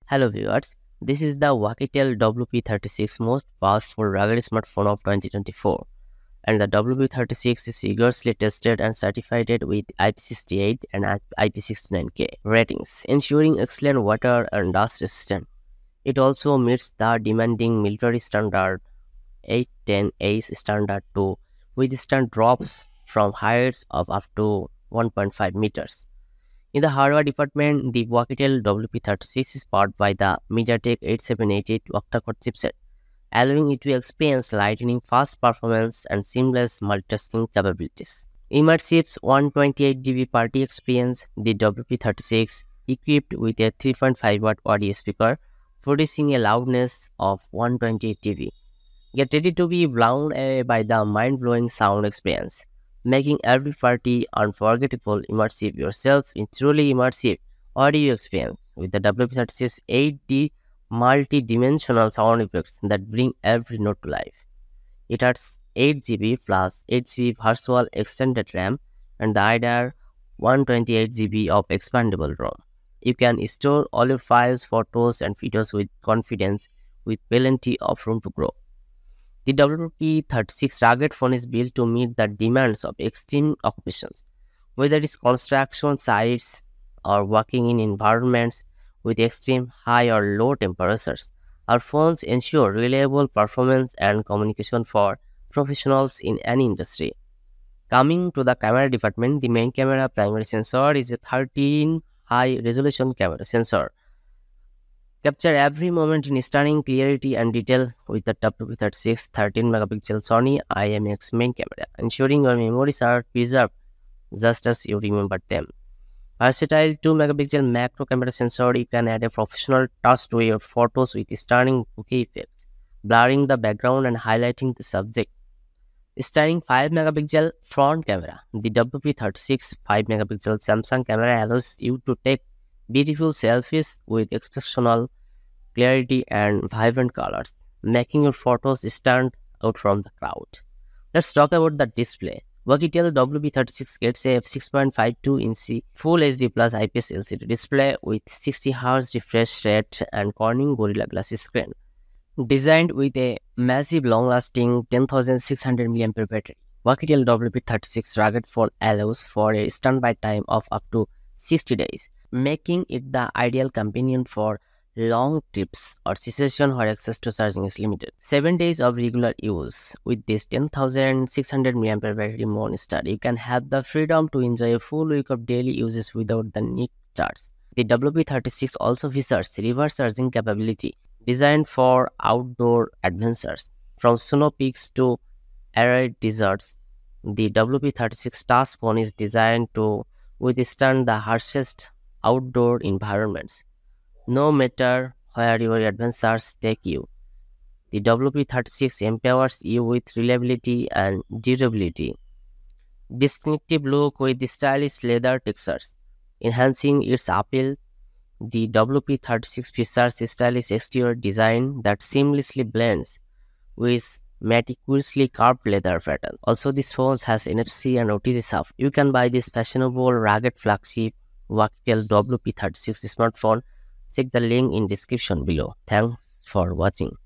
Hello viewers, this is the Oukitel WP36 most powerful rugged smartphone of 2024, and the WP36 is rigorously tested and certified with IP68 and IP69K ratings, ensuring excellent water and dust resistance. It also meets the demanding military standard 810 standard to withstand drops from heights of up to 1.5 meters. In the hardware department, the Oukitel WP36 is powered by the MediaTek 8788 Octa-core chipset, allowing it to experience lightning-fast performance and seamless multitasking capabilities. Immersive 128GB party experience, the WP36 equipped with a 3.5-watt audio speaker, producing a loudness of 128 dB. Get ready to be blown away by the mind-blowing sound experience, making every party unforgettable. Immersive yourself in truly immersive audio experience with the WP36 8D multi-dimensional sound effects that bring every note to life. It has 8GB plus 8GB virtual extended RAM and the IDR 128GB of expandable ROM. You can store all your files, photos and videos with confidence with plenty of room to grow. The WP36 rugged phone is built to meet the demands of extreme occupations, whether it's construction sites or working in environments with extreme high or low temperatures. Our phones ensure reliable performance and communication for professionals in any industry. Coming to the camera department, the main camera primary sensor is a 13 high-resolution camera sensor. Capture every moment in stunning clarity and detail with the WP36 13-megapixel Sony IMX main camera, ensuring your memories are preserved just as you remember them. Versatile 2-megapixel macro camera sensor, you can add a professional touch to your photos with stunning bokeh effects, blurring the background and highlighting the subject. Stunning 5-megapixel front camera, the WP36 5-megapixel Samsung camera allows you to take beautiful selfies with exceptional clarity and vibrant colors, making your photos stand out from the crowd. Let's talk about the display. Oukitel WP36 gets a 6.52-inch Full HD Plus IPS LCD display with 60Hz refresh rate and Corning Gorilla Glass screen. Designed with a massive long-lasting 10,600 mAh battery, Oukitel WP36 rugged phone allows for a standby time of up to 60 days, making it the ideal companion for long trips or situations where access to charging is limited. 7 days of regular use. With this 10,600 mAh battery monster, you can have the freedom to enjoy a full week of daily uses without the need to charge. The WP36 also features reverse charging capability, designed for outdoor adventures. From snow peaks to arid deserts, the WP36 task phone is designed to withstand the harshest outdoor environments, no matter where your adventures take you. The WP36 empowers you with reliability and durability. Distinctive look with the stylish leather textures, enhancing its appeal. The WP36 features a stylish exterior design that seamlessly blends with meticulously carved leather pattern. Also, this phone has NFC and OTG support. You can buy this fashionable rugged flagship Oukitel WP36 smartphone. Check the link in description below. Thanks for watching.